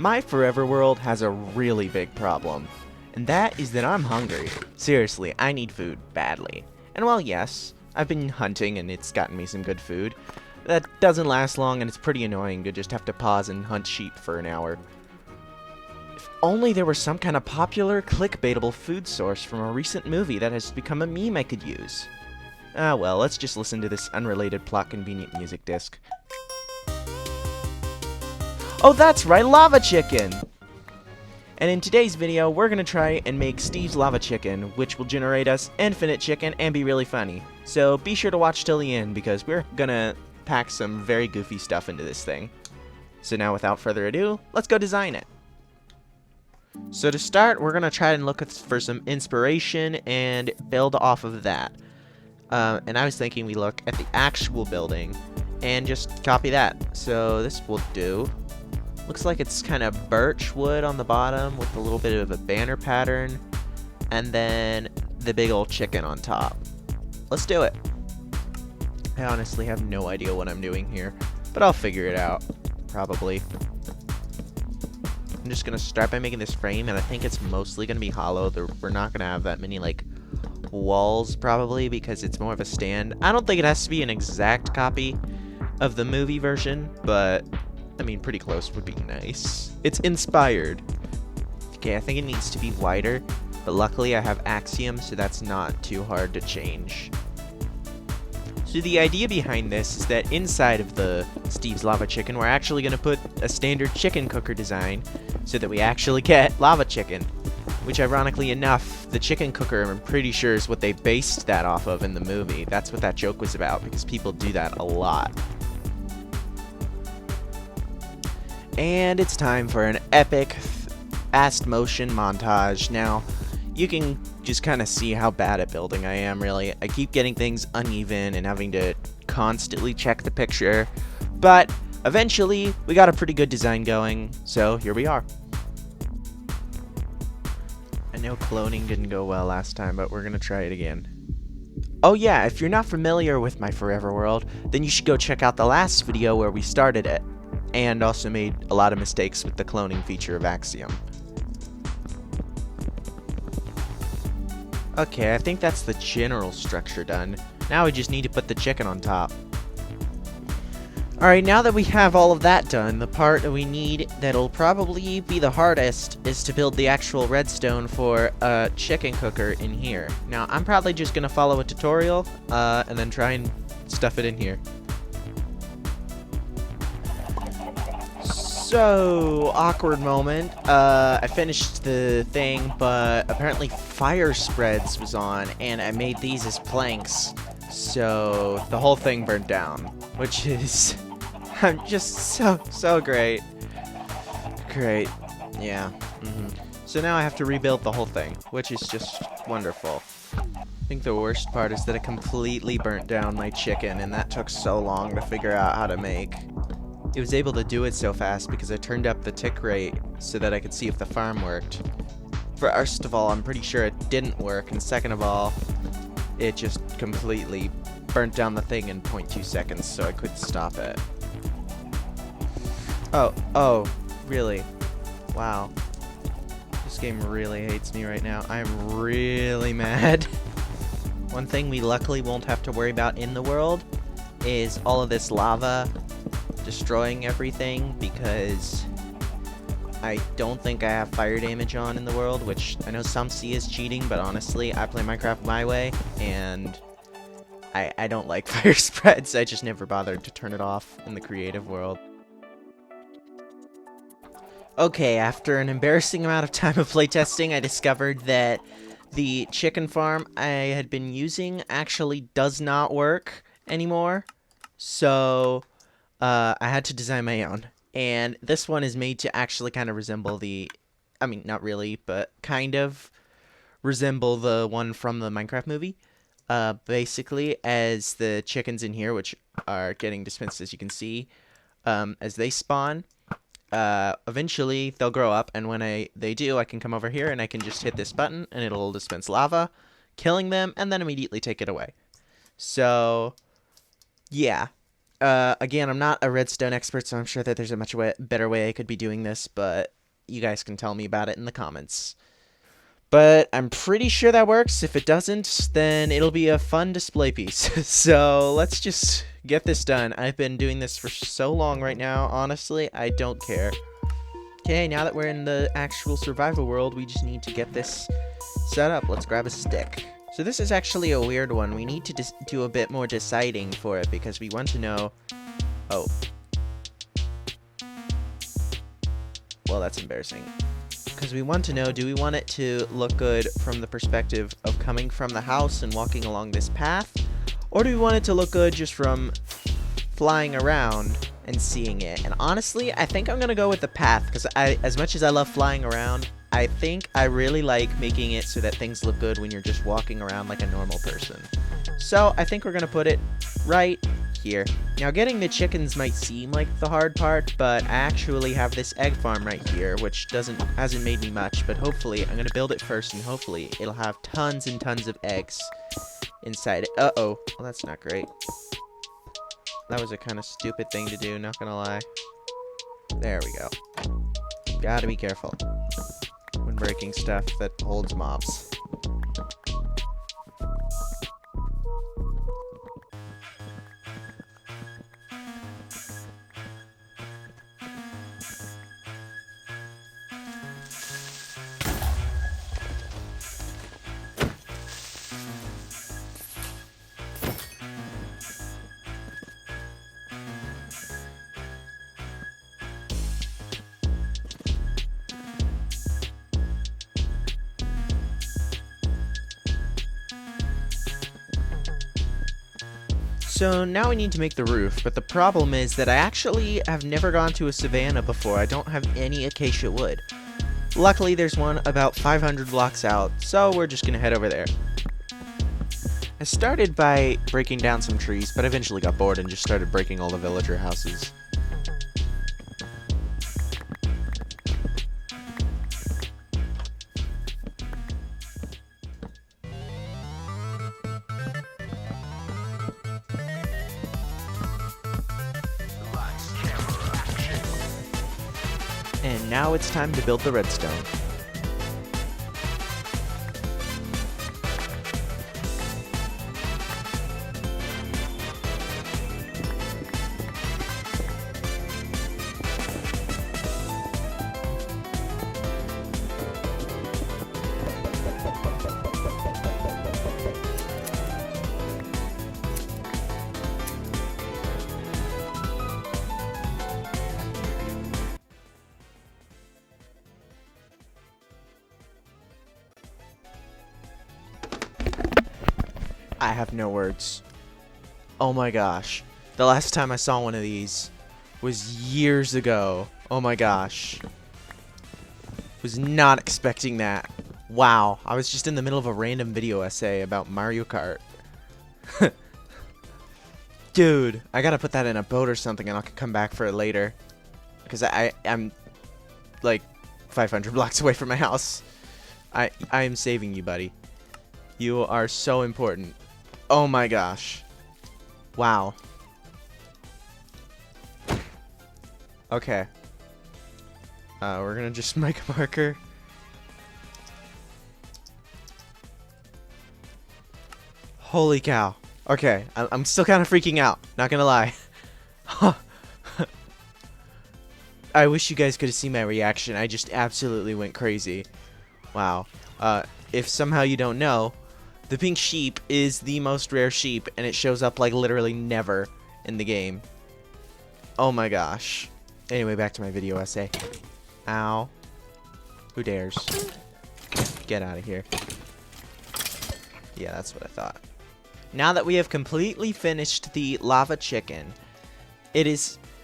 My forever world has a really big problem, and that is that I'm hungry. Seriously, I need food badly. And while yes, I've been hunting and it's gotten me some good food, that doesn't last long and it's pretty annoying to just have to pause and hunt sheep for an hour. If only there was some kind of popular, clickbaitable food source from a recent movie that has become a meme I could use. Ah well, let's just listen to this unrelated plot-convenient music disc. Oh, that's right, lava chicken! And in today's video, we're gonna try and make Steve's lava chicken, which will generate us infinite chicken and be really funny. So be sure to watch till the end, because we're gonna pack some very goofy stuff into this thing. So now, without further ado, let's go design it. So to start, we're gonna try and look for some inspiration and build off of that. And I was thinking we look at the actual building and just copy that. So this will do. Looks like it's kind of birch wood on the bottom with a little bit of a banner pattern, and then the big old chicken on top. Let's do it. I honestly have no idea what I'm doing here, but I'll figure it out, probably. I'm just gonna start by making this frame, and I think it's mostly gonna be hollow. We're not gonna have that many like walls probably, because it's more of a stand. I don't think it has to be an exact copy of the movie version, but I mean, pretty close would be nice. It's inspired. Okay, I think it needs to be wider, but luckily I have Axiom, so that's not too hard to change. So the idea behind this is that inside of the Steve's Lava Chicken, we're actually going to put a standard chicken cooker design so that we actually get lava chicken. Which, ironically enough, the chicken cooker, I'm pretty sure, is what they based that off of in the movie. That's what that joke was about, because people do that a lot. And it's time for an epic fast motion montage. Now, you can just kind of see how bad at building I am, really. I keep getting things uneven and having to constantly check the picture. But eventually, we got a pretty good design going, so here we are. I know cloning didn't go well last time, but we're gonna try it again. Oh yeah, if you're not familiar with my forever world, then you should go check out the last video where we started it. And also made a lot of mistakes with the cloning feature of Axiom. Okay, I think that's the general structure done. Now we just need to put the chicken on top. Alright, now that we have all of that done, the part that we need that'll probably be the hardest is to build the actual redstone for a chicken cooker in here. Now, I'm probably just going to follow a tutorial, and then try and stuff it in here. So, awkward moment. I finished the thing, but apparently fire spreads was on, and I made these as planks. So, the whole thing burnt down, which is I'm just so great. Great. Yeah. So now I have to rebuild the whole thing, which is just wonderful. I think the worst part is that it completely burnt down my chicken, and that took so long to figure out how to make. It was able to do it so fast because I turned up the tick rate so that I could see if the farm worked. First of all, I'm pretty sure it didn't work, and second of all, it just completely burnt down the thing in 0.2 seconds, so I couldn't stop it. Oh, really? Wow. This game really hates me right now. I'm really mad. One thing we luckily won't have to worry about in the world is all of this lava destroying everything, because I don't think I have fire damage on in the world, which I know some see as cheating, but honestly, I play Minecraft my way, and I don't like fire spreads. I just never bothered to turn it off in the creative world. Okay, after an embarrassing amount of time of playtesting, I discovered that the chicken farm I had been using actually does not work anymore, so I had to design my own, and this one is made to actually kind of resemble I mean, not really, but kind of resemble the one from the Minecraft movie. Basically, as the chickens in here, which are getting dispensed as you can see, as they spawn, eventually they'll grow up, and when they do, I can come over here and I can just hit this button, and it'll dispense lava, killing them, and then immediately take it away. So, yeah. Again, I'm not a redstone expert, so I'm sure that there's a much better way I could be doing this, but you guys can tell me about it in the comments. But I'm pretty sure that works. If it doesn't, then it'll be a fun display piece. So let's just get this done. I've been doing this for so long right now, honestly, I don't care. Okay, now that we're in the actual survival world, we just need to get this set up. Let's grab a stick. So this is actually a weird one. We need to do a bit more deciding for it because we want to know... Oh. Well, that's embarrassing. Because we want to know, do we want it to look good from the perspective of coming from the house and walking along this path? Or do we want it to look good just from flying around and seeing it? And honestly, I think I'm going to go with the path, because as much as I love flying around, I think I really like making it so that things look good when you're just walking around like a normal person. So I think we're going to put it right here. Now, getting the chickens might seem like the hard part, but I actually have this egg farm right here, which hasn't made me much, but hopefully I'm going to build it first, and hopefully it'll have tons and tons of eggs inside it. Uh-oh. Well, that's not great. That was a kind of stupid thing to do, not gonna lie. There we go. Gotta be careful when breaking stuff that holds mobs. So now we need to make the roof, but the problem is that I actually have never gone to a savanna before. I don't have any acacia wood. Luckily, there's one about 500 blocks out, so we're just gonna head over there. I started by breaking down some trees, but eventually got bored and just started breaking all the villager houses. And now it's time to build the redstone. I have no words. Oh my gosh. The last time I saw one of these was years ago. Oh my gosh. Was not expecting that. Wow. I was just in the middle of a random video essay about Mario Kart. Dude, I gotta put that in a boat or something and I'll come back for it later. Because I'm like 500 blocks away from my house. I am saving you, buddy. You are so important. Oh my gosh. Wow. Okay. We're gonna just make a marker. Holy cow. Okay, I'm still kind of freaking out, not gonna lie. I wish you guys could have seen my reaction. I just absolutely went crazy. Wow. If somehow you don't know, the pink sheep is the most rare sheep, and it shows up like literally never in the game. Oh my gosh. Anyway, back to my video essay. Ow. Who dares? Get out of here. Yeah, that's what I thought. Now that we have completely finished the lava chicken,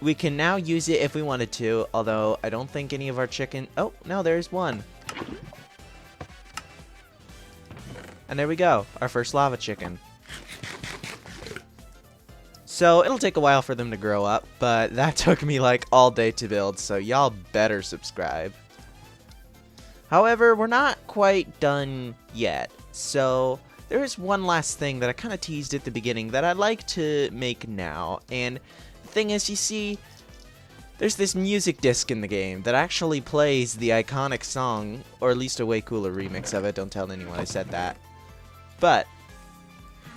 we can now use it if we wanted to, although I don't think any of our chicken... Oh, no, there's one. And there we go, our first lava chicken. So it'll take a while for them to grow up, but that took me like all day to build, so y'all better subscribe. However, we're not quite done yet, so there is one last thing that I kind of teased at the beginning that I'd like to make now. And the thing is, you see, there's this music disc in the game that actually plays the iconic song, or at least a way cooler remix of it. Don't tell anyone I said that. But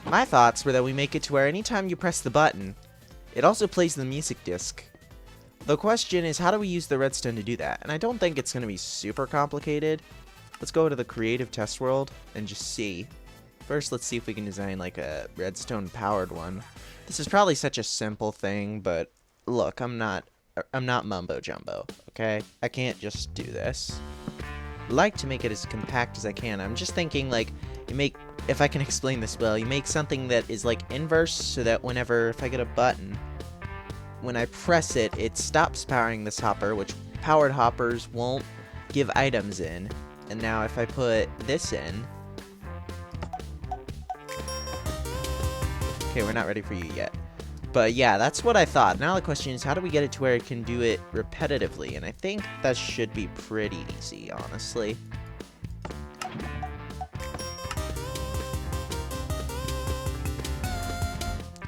my thoughts were that we make it to where anytime you press the button, it also plays the music disc. The question is, how do we use the redstone to do that? And I don't think it's going to be super complicated. Let's go to the creative test world and just see. First, let's see if we can design like a redstone powered one. This is probably such a simple thing, but look, I'm not mumbo jumbo, okay? I can't just do this. I like to make it as compact as I can. I'm just thinking, like, if I can explain this well, you make something that is like inverse, so that if I get a button, when I press it, it stops powering this hopper, which powered hoppers won't give items in. And now if I put this in, okay, we're not ready for you yet. But yeah, that's what I thought. Now the question is, how do we get it to where it can do it repetitively? And I think that should be pretty easy, honestly.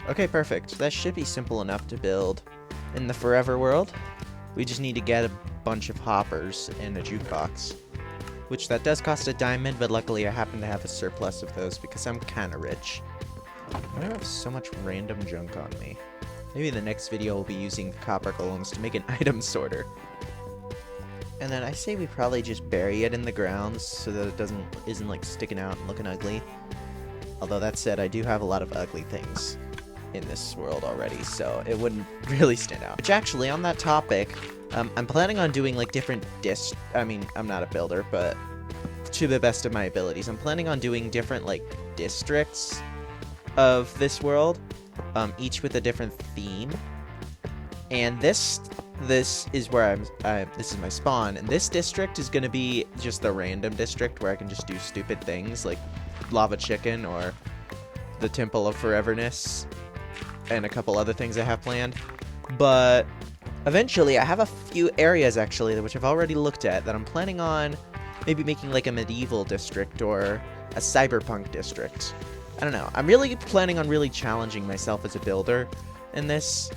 Okay, perfect. That should be simple enough to build in the forever world. We just need to get a bunch of hoppers and a jukebox, which that does cost a diamond, but luckily I happen to have a surplus of those because I'm kind of rich. I have so much random junk on me. Maybe the next video will be using copper golems to make an item sorter. And then I say we probably just bury it in the ground so that it isn't like sticking out and looking ugly. Although that said, I do have a lot of ugly things in this world already, so it wouldn't really stand out. Which actually, on that topic, I'm planning on doing like different I'm not a builder, but to the best of my abilities, I'm planning on doing different like districts of this world, each with a different theme. And this is where this is my spawn, and this district is going to be just the random district where I can just do stupid things like Lava Chicken or the Temple of Foreverness and a couple other things I have planned. But eventually I have a few areas actually which I've already looked at that I'm planning on maybe making like a medieval district or a cyberpunk district. I don't know. I'm really planning on really challenging myself as a builder in this.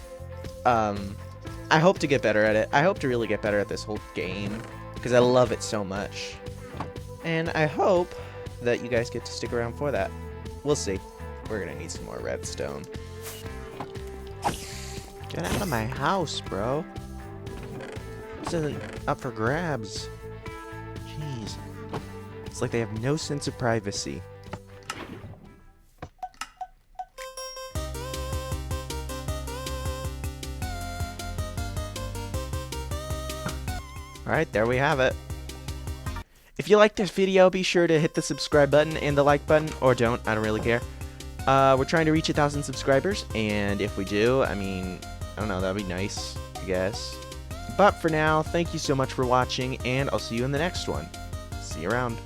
I hope to get better at it. I hope to really get better at this whole game because I love it so much. And I hope that you guys get to stick around for that. We'll see. We're gonna need some more redstone. Get out of my house, bro. This isn't up for grabs. Jeez. It's like they have no sense of privacy. Alright, there we have it. If you liked this video, be sure to hit the subscribe button and the like button, or don't, I don't really care. We're trying to reach 1,000 subscribers, and if we do, I mean, I don't know, that'd be nice, I guess. But for now, thank you so much for watching, and I'll see you in the next one. See you around.